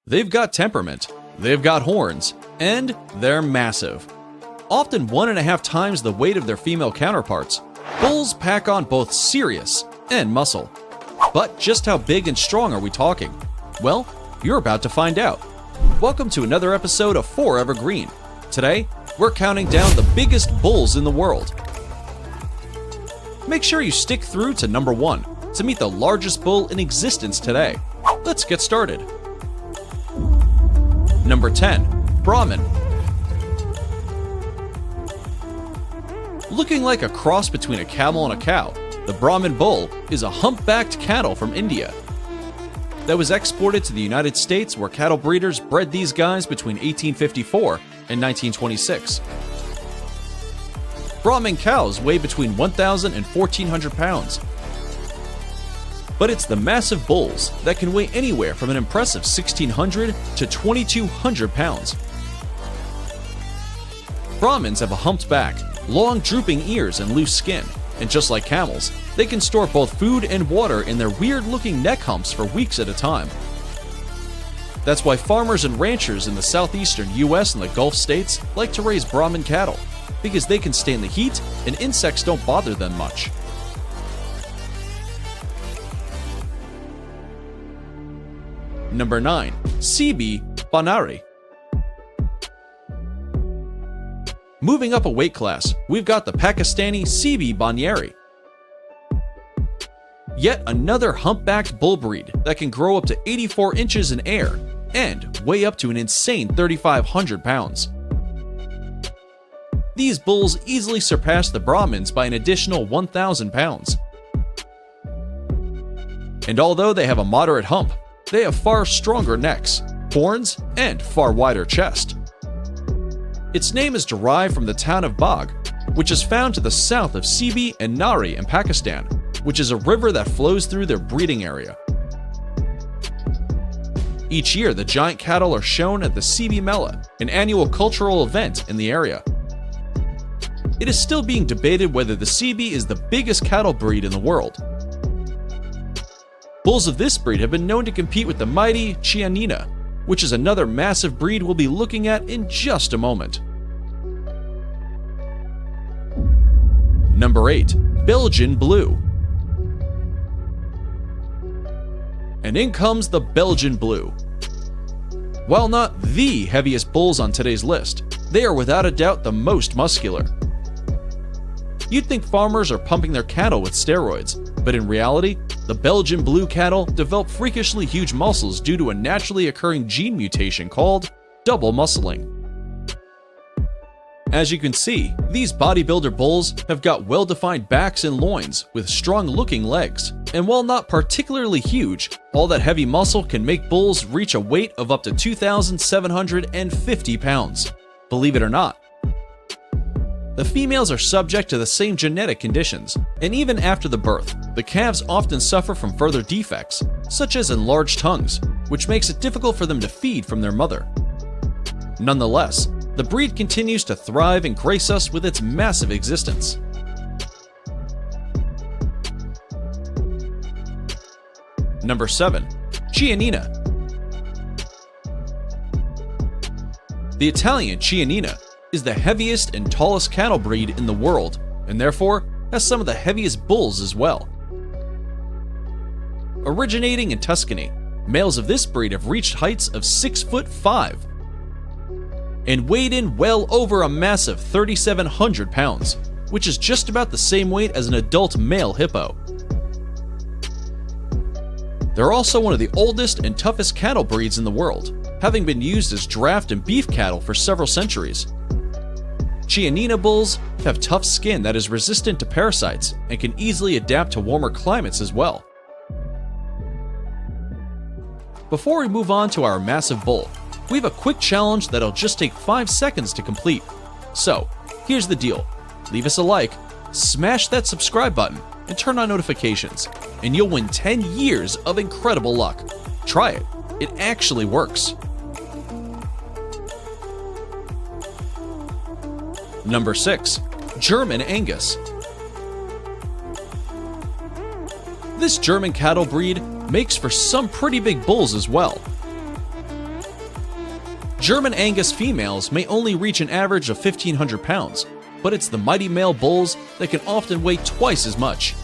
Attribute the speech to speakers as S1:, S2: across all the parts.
S1: They've got temperament, they've got horns, and they're massive. Often 1.5 times the weight of their female counterparts, bulls pack on both serious and muscle. But just how big and strong are we talking? Well, you're about to find out. Welcome to another episode of Forever Green. Today, we're counting down the biggest bulls in the world. Make sure you stick through to number 1 to meet the largest bull in existence today. Let's get started. Number 10. Brahman. Looking like a cross between a camel and a cow, the Brahman bull is a humpbacked cattle from India that was exported to the United States, where cattle breeders bred these guys between 1854 and 1926. Brahman cows weigh between 1,000 and 1,400 pounds. But it's the massive bulls that can weigh anywhere from an impressive 1,600 to 2,200 pounds. Brahmans have a humped back, long drooping ears, and loose skin, and just like camels, they can store both food and water in their weird-looking neck humps for weeks at a time. That's why farmers and ranchers in the southeastern US and the Gulf states like to raise Brahman cattle, because they can stand the heat and insects don't bother them much. Number 9. CB Banari. Moving up a weight class, we've got the Pakistani CB Banyeri. Yet another humpbacked bull breed that can grow up to 84 inches in air and weigh up to an insane 3,500 pounds. These bulls easily surpass the Brahmans by an additional 1,000 pounds. And although they have a moderate hump, they have far stronger necks, horns, and far wider chest. Its name is derived from the town of Bagh, which is found to the south of CB and Nari in Pakistan, which is a river that flows through their breeding area. Each year, the giant cattle are shown at the CB Mela, an annual cultural event in the area. It is still being debated whether the CB is the biggest cattle breed in the world. Bulls of this breed have been known to compete with the mighty Chianina, which is another massive breed we'll be looking at in just a moment. Number 8. Belgian Blue. And in comes the Belgian Blue. While not the heaviest bulls on today's list, they are without a doubt the most muscular. You'd think farmers are pumping their cattle with steroids, but in reality, the Belgian Blue cattle develop freakishly huge muscles due to a naturally occurring gene mutation called double muscling. As you can see, these bodybuilder bulls have got well-defined backs and loins with strong-looking legs. And while not particularly huge, all that heavy muscle can make bulls reach a weight of up to 2,750 pounds. Believe it or not. The females are subject to the same genetic conditions, and even after the birth, the calves often suffer from further defects, such as enlarged tongues, which makes it difficult for them to feed from their mother. Nonetheless, the breed continues to thrive and grace us with its massive existence. Number 7. Chianina. The Italian Chianina is the heaviest and tallest cattle breed in the world, and therefore has some of the heaviest bulls as well. Originating in Tuscany, males of this breed have reached heights of 6'5" and weighed in well over a massive 3,700 pounds, which is just about the same weight as an adult male hippo. They're also one of the oldest and toughest cattle breeds in the world, having been used as draft and beef cattle for several centuries. Chianina bulls have tough skin that is resistant to parasites and can easily adapt to warmer climates as well. Before we move on to our massive bull, we have a quick challenge that'll just take 5 seconds to complete. So, here's the deal. Leave us a like, smash that subscribe button, and turn on notifications, and you'll win 10 years of incredible luck. Try it. It actually works. Number 6. German Angus. This German cattle breed makes for some pretty big bulls as well. German Angus females may only reach an average of 1,500 pounds, but it's the mighty male bulls that can often weigh twice as much.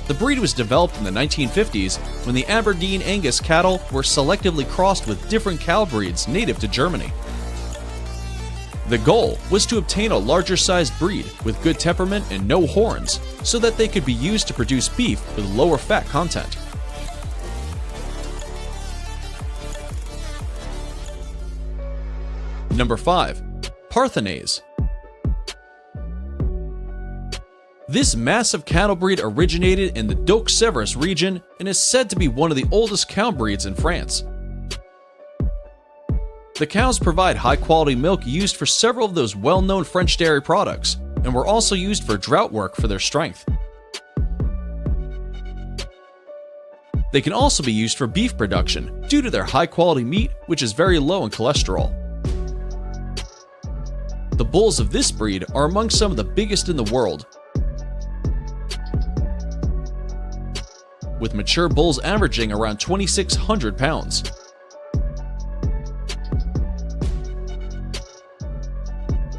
S1: The breed was developed in the 1950s when the Aberdeen Angus cattle were selectively crossed with different cow breeds native to Germany. The goal was to obtain a larger sized breed with good temperament and no horns, so that they could be used to produce beef with lower fat content. Number 5. Parthenais. This massive cattle breed originated in the Deux-Sèvres region and is said to be one of the oldest cow breeds in France. The cows provide high-quality milk used for several of those well-known French dairy products, and were also used for drought work for their strength. They can also be used for beef production due to their high-quality meat, which is very low in cholesterol. The bulls of this breed are among some of the biggest in the world, with mature bulls averaging around 2,600 pounds.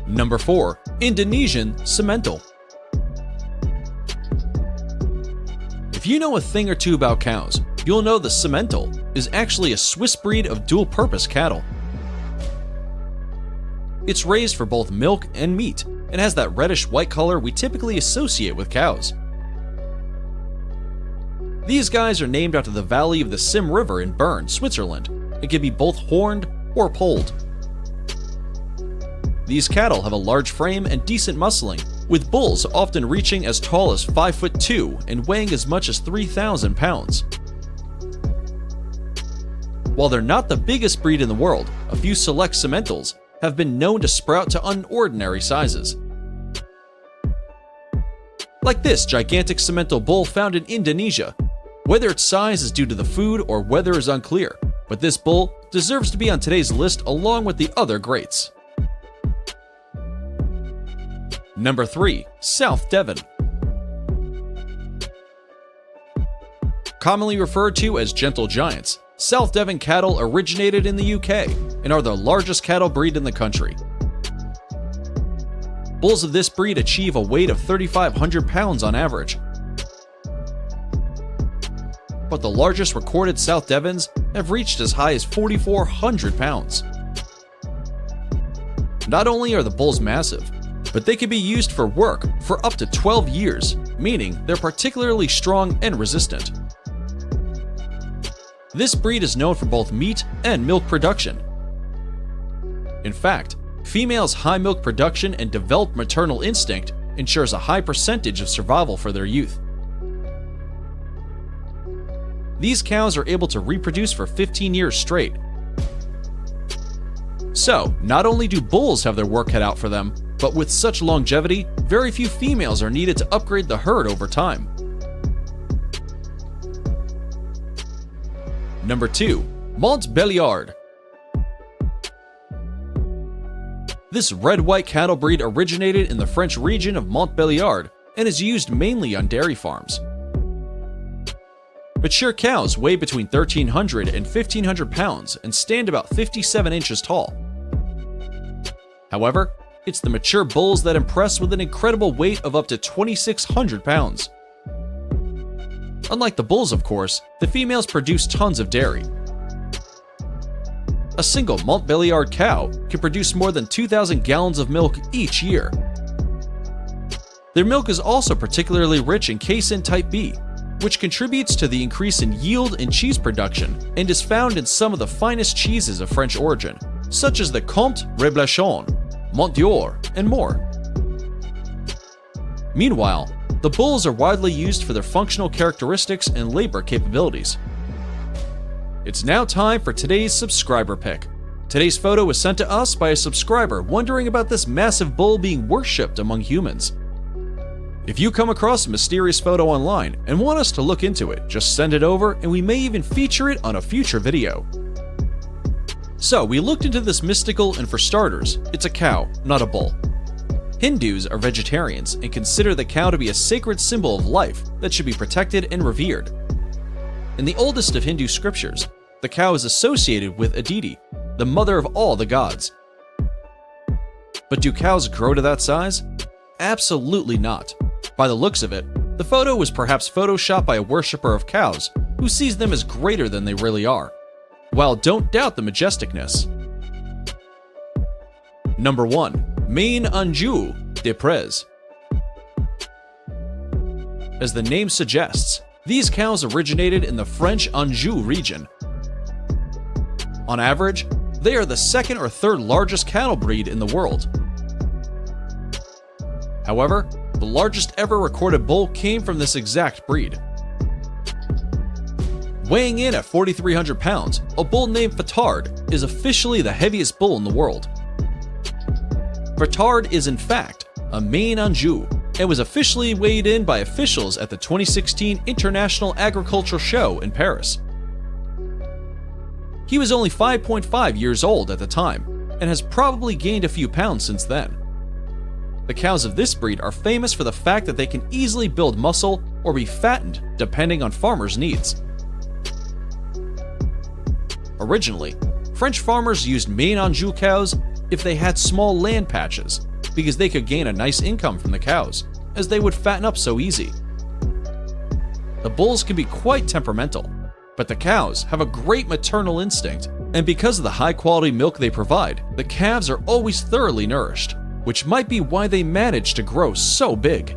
S1: Number 4. Indonesian Simmental. If you know a thing or two about cows, you'll know the Simmental is actually a Swiss breed of dual-purpose cattle. It's raised for both milk and meat, and has that reddish-white color we typically associate with cows. These guys are named after the valley of the Sim River in Bern, Switzerland, and can be both horned or polled. These cattle have a large frame and decent muscling, with bulls often reaching as tall as 5'2" and weighing as much as 3,000 pounds. While they're not the biggest breed in the world, a few select Simmentals have been known to sprout to unordinary sizes. Like this gigantic Simmental bull found in Indonesia. Whether its size is due to the food or weather is unclear, but this bull deserves to be on today's list along with the other greats. Number 3. South Devon. Commonly referred to as gentle giants, South Devon cattle originated in the UK and are the largest cattle breed in the country. Bulls of this breed achieve a weight of 3,500 pounds on average. But the largest recorded South Devons have reached as high as 4,400 pounds. Not only are the bulls massive, but they can be used for work for up to 12 years, meaning they're particularly strong and resistant. This breed is known for both meat and milk production. In fact, females' high milk production and developed maternal instinct ensures a high percentage of survival for their youth. These cows are able to reproduce for 15 years straight. So, not only do bulls have their work cut out for them, but with such longevity, very few females are needed to upgrade the herd over time. Number 2. Montbéliard. This red-white cattle breed originated in the French region of Montbéliard and is used mainly on dairy farms. Mature cows weigh between 1,300 and 1,500 pounds and stand about 57 inches tall. However, it's the mature bulls that impress with an incredible weight of up to 2,600 pounds. Unlike the bulls, of course, the females produce tons of dairy. A single Montbéliard cow can produce more than 2,000 gallons of milk each year. Their milk is also particularly rich in casein type B, which contributes to the increase in yield in cheese production and is found in some of the finest cheeses of French origin, such as the Comte Reblochon, Montdior, and more. Meanwhile, the bulls are widely used for their functional characteristics and labor capabilities. It's now time for today's subscriber pick. Today's photo was sent to us by a subscriber wondering about this massive bull being worshipped among humans. If you come across a mysterious photo online and want us to look into it, just send it over and we may even feature it on a future video. So we looked into this mystical, and for starters, it's a cow, not a bull. Hindus are vegetarians and consider the cow to be a sacred symbol of life that should be protected and revered. In the oldest of Hindu scriptures, the cow is associated with Aditi, the mother of all the gods. But do cows grow to that size? Absolutely not. By the looks of it, the photo was perhaps photoshopped by a worshipper of cows who sees them as greater than they really are. While don't doubt the majesticness. Number 1. Maine Anjou des Prés. As the name suggests, these cows originated in the French Anjou region. On average, they are the second or third largest cattle breed in the world. However, the largest ever recorded bull came from this exact breed. Weighing in at 4,300 pounds, a bull named Fetard is officially the heaviest bull in the world. Fetard is in fact a Maine Anjou and was officially weighed in by officials at the 2016 International Agricultural Show in Paris. He was only 5.5 years old at the time and has probably gained a few pounds since then. The cows of this breed are famous for the fact that they can easily build muscle or be fattened depending on farmers' needs. Originally, French farmers used Maine Anjou cows if they had small land patches because they could gain a nice income from the cows, as they would fatten up so easy. The bulls can be quite temperamental, but the cows have a great maternal instinct, and because of the high-quality milk they provide, the calves are always thoroughly nourished, which might be why they manage to grow so big.